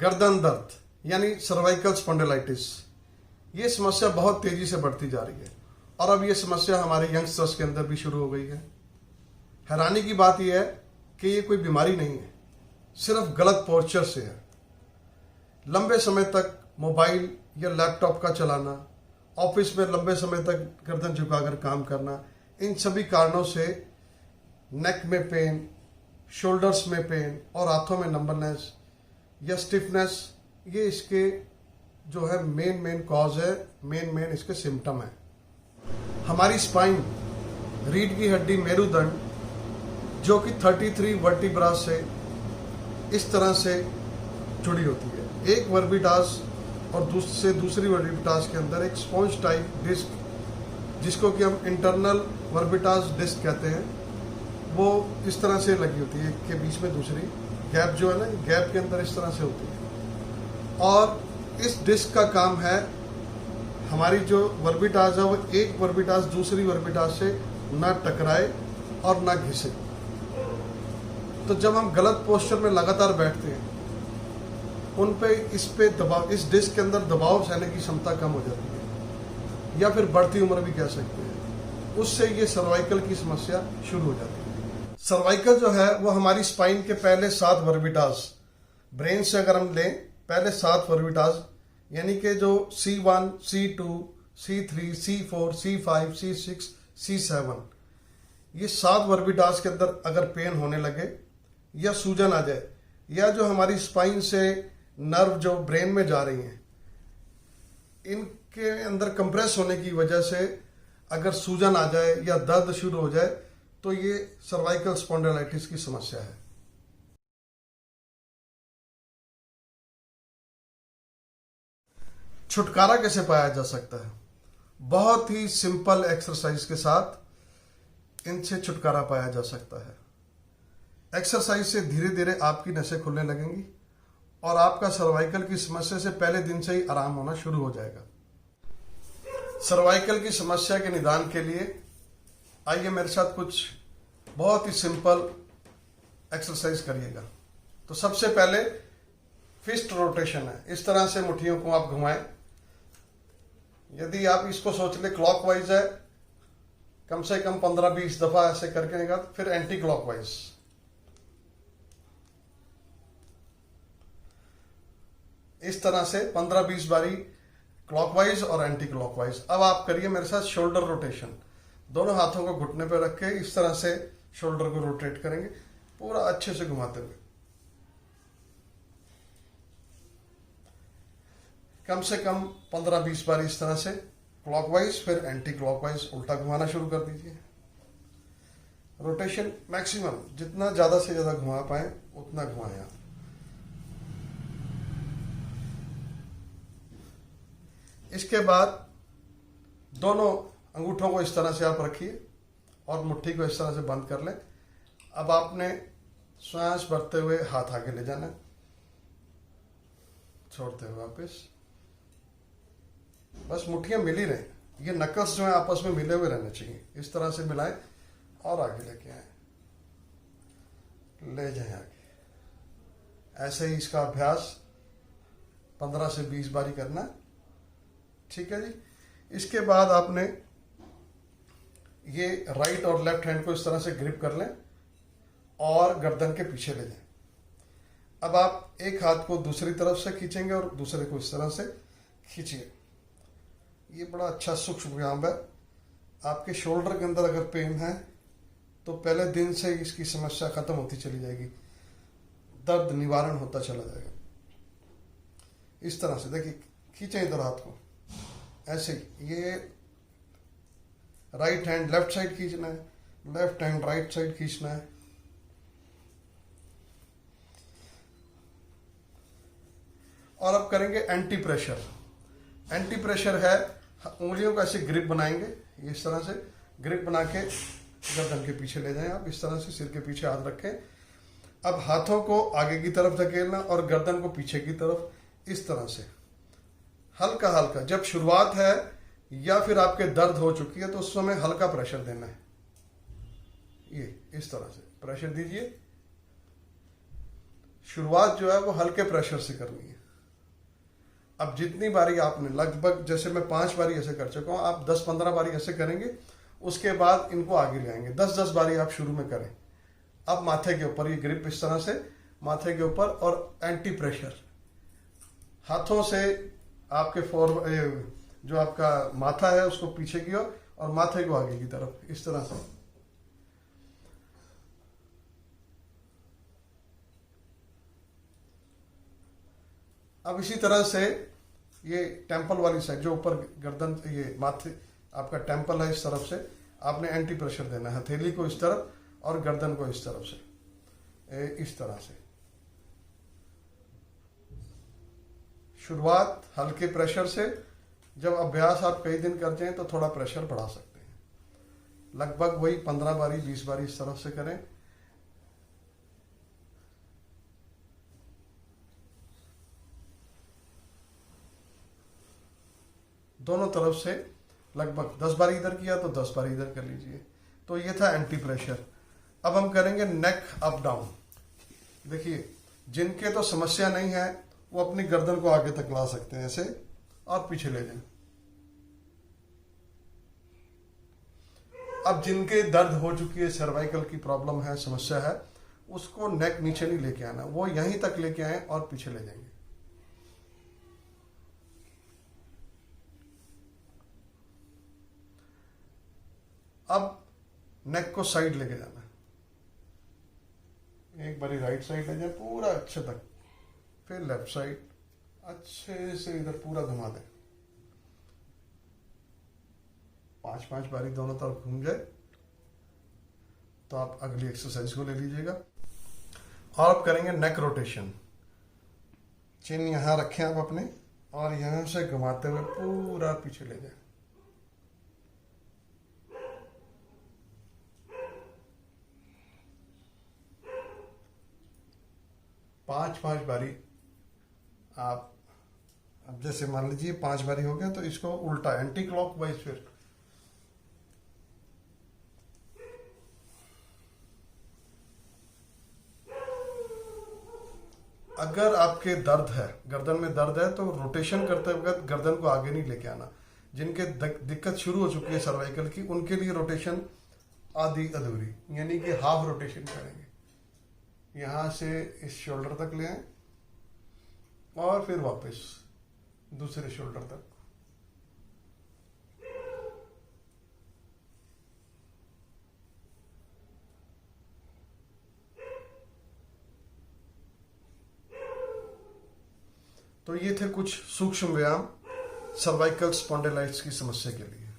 गर्दन दर्द यानी सर्वाइकल स्पॉन्डिलाइटिस, ये समस्या बहुत तेजी से बढ़ती जा रही है और अब ये समस्या हमारे यंगस्टर्स के अंदर भी शुरू हो गई है। हैरानी की बात यह है कि ये कोई बीमारी नहीं है, सिर्फ गलत पोस्चर से है। लंबे समय तक मोबाइल या लैपटॉप का चलाना, ऑफिस में लंबे समय तक गर्दन झुकाकर काम करना, इन सभी कारणों से नेक में पेन, शोल्डर्स में पेन और हाथों में नंबरनेस या स्टिफनेस, ये इसके जो है मेन कॉज है, मेन इसके सिम्टम है। हमारी स्पाइन, रीढ़ की हड्डी, मेरुदंड, जो कि 33 वर्टिब्रा से इस तरह से जुड़ी होती है। एक वर्बिटास और दूसरी वर्बिटास के अंदर एक स्पॉन्ज टाइप डिस्क, जिसको कि हम इंटरनल वर्बिटास डिस्क कहते हैं, वो इस तरह से लगी होती है। एक के बीच में दूसरी गैप जो है ना, गैप के अंदर इस तरह से होती है और इस डिस्क का काम है हमारी जो वर्बिटास है वो एक वर्बिटास दूसरी वर्बिटास से ना टकराए और ना घिसे। तो जब हम गलत पोस्चर में लगातार बैठते हैं, उन पे दबाव, इस डिस्क के अंदर दबाव सहने की क्षमता कम हो जाती है या फिर बढ़ती उम्र भी कह सकते हैं। उससे ये सर्वाइकल की समस्या शुरू हो जाती है। सर्वाइकल जो है वो हमारी स्पाइन के पहले 7 वर्बिटास, ब्रेन से अगर हम लें पहले 7 वर्बिटास, यानी कि जो C1, C2, C3, C4, C5, C6, C7, ये 7 वर्बिटास के अंदर अगर पेन होने लगे या सूजन आ जाए, या जो हमारी स्पाइन से नर्व जो ब्रेन में जा रही हैं, इनके अंदर कंप्रेस होने की वजह से अगर सूजन आ जाए या दर्द शुरू हो जाए, तो ये सर्वाइकल स्पॉन्डिलाइटिस की समस्या है। छुटकारा कैसे पाया जा सकता है? बहुत ही सिंपल एक्सरसाइज के साथ इनसे छुटकारा पाया जा सकता है। एक्सरसाइज से धीरे धीरे आपकी नसें खुलने लगेंगी और आपका सर्वाइकल की समस्या से पहले दिन से ही आराम होना शुरू हो जाएगा। सर्वाइकल की समस्या के निदान के लिए आइए मेरे साथ कुछ बहुत ही सिंपल एक्सरसाइज करिएगा। तो सबसे पहले फिस्ट रोटेशन है। इस तरह से मुट्ठियों को आप घुमाएं। यदि आप इसको सोच ले क्लॉकवाइज है, कम से कम 15-20 दफा ऐसे करके निकाल, फिर एंटी क्लॉकवाइज। इस तरह से 15-20 बारी क्लॉकवाइज और एंटी क्लॉकवाइज। अब आप करिए मेरे साथ शोल्डर रोटेशन। दोनों हाथों को घुटने पे रख के इस तरह से शोल्डर को रोटेट करेंगे, पूरा अच्छे से घुमाते हुए। कम से कम 15-20 बार इस तरह से क्लॉकवाइज, फिर एंटी क्लॉकवाइज उल्टा घुमाना शुरू कर दीजिए। रोटेशन मैक्सिमम जितना ज्यादा से ज्यादा घुमा पाए उतना घुमाएं आप। इसके बाद दोनों अंगूठों को इस तरह से आप रखिए और मुट्ठी को इस तरह से बंद कर लें। अब आपने श्वास भरते हुए हाथ आगे ले जाना, छोड़ते हुए वापस। बस मुट्ठियां मिली रहें, ये नकल्स जो है आपस में मिले हुए रहने चाहिए। इस तरह से मिलाएं और आगे लेके आए, ले जाएं आगे। ऐसे ही इसका अभ्यास 15 से 20 बारी करना, ठीक है जी। इसके बाद आपने ये राइट और लेफ्ट हैंड को इस तरह से ग्रिप कर लें और गर्दन के पीछे ले जाएं। अब आप एक हाथ को दूसरी तरफ से खींचेंगे और दूसरे को इस तरह से खींचिए। ये बड़ा अच्छा सूक्ष्म व्यायाम है। आपके शोल्डर के अंदर अगर पेन है तो पहले दिन से इसकी समस्या खत्म होती चली जाएगी, दर्द निवारण होता चला जाएगा। इस तरह से देखिए, खींचें इधर हाथ को ऐसे ही। ये राइट हैंड लेफ्ट साइड खींचना है, लेफ्ट हैंड राइट साइड खींचना है। और अब करेंगे एंटी प्रेशर। एंटी प्रेशर है, उंगलियों का ऐसे ग्रिप बनाएंगे, इस तरह से ग्रिप बना के गर्दन के पीछे ले जाएं आप। इस तरह से सिर के पीछे हाथ रखें। अब हाथों को आगे की तरफ धकेलना और गर्दन को पीछे की तरफ, इस तरह से हल्का हल्का। जब शुरुआत है या फिर आपके दर्द हो चुकी है तो उस समय हल्का प्रेशर देना है। ये इस तरह से प्रेशर दीजिए शुरुआत जो है वो हल्के प्रेशर से करनी है। अब जितनी बारी आपने, लगभग जैसे मैं 5 बारी ऐसे कर चुका हूं, आप 10-15 बारी ऐसे करेंगे, उसके बाद इनको आगे ले आएंगे। 10-10 बारी आप शुरू में करें। अब माथे के ऊपर ये ग्रिप इस तरह से, माथे के ऊपर, और एंटी प्रेशर हाथों से आपके जो आपका माथा है उसको पीछे की ओर और माथे को आगे की तरफ, इस तरह से। अब इसी तरह से ये टेम्पल वाली साइड, जो ऊपर गर्दन, ये माथे आपका टेम्पल है, इस तरफ से आपने एंटी प्रेशर देना है। हथेली को इस तरफ और गर्दन को इस तरफ से, इस तरह से। शुरुआत हल्के प्रेशर से। जब अभ्यास आप कई दिन करते हैं तो थोड़ा प्रेशर बढ़ा सकते हैं। लगभग वही 15 बारी 20 बारी इस तरफ से करें। दोनों तरफ से लगभग 10 बारी इधर किया तो 10 बारी इधर कर लीजिए। तो ये था एंटी प्रेशर। अब हम करेंगे नेक अप डाउन। देखिए, जिनके तो समस्या नहीं है वो अपनी गर्दन को आगे तक ला सकते हैं ऐसे, और पीछे ले जाएं। अब जिनके दर्द हो चुकी है, सर्वाइकल की प्रॉब्लम है, समस्या है, उसको नेक नीचे नहीं लेके आना, वो यहीं तक लेके आए और पीछे ले जाएंगे। अब नेक को साइड लेके जाना है। एक बारी राइट साइड ले जाए पूरा अच्छे तक, फिर लेफ्ट साइड अच्छे से इधर पूरा घुमा दें। 5-5 बारी दोनों तरफ घूम जाए तो आप अगली एक्सरसाइज को ले लीजिएगा। और आप करेंगे नेक रोटेशन। चिन यहां रखें आप अपने, और यहां से घुमाते हुए पूरा पीछे ले जाए। पांच बारी आप, अब जैसे मान लीजिए 5 बारी हो गया तो इसको उल्टा एंटी क्लॉकवाइज। फिर अगर आपके दर्द है, गर्दन में दर्द है, तो रोटेशन करते वक्त गर्दन को आगे नहीं लेके आना। जिनके दिक्कत शुरू हो चुकी है सर्वाइकल की, उनके लिए रोटेशन आधी अधूरी, यानी कि हाफ रोटेशन करेंगे। यहां से इस शोल्डर तक ले आए और फिर वापस दूसरे शोल्डर तक। तो ये थे कुछ सूक्ष्म व्यायाम सर्वाइकल स्पॉन्डिलाइटिस की समस्या के लिए।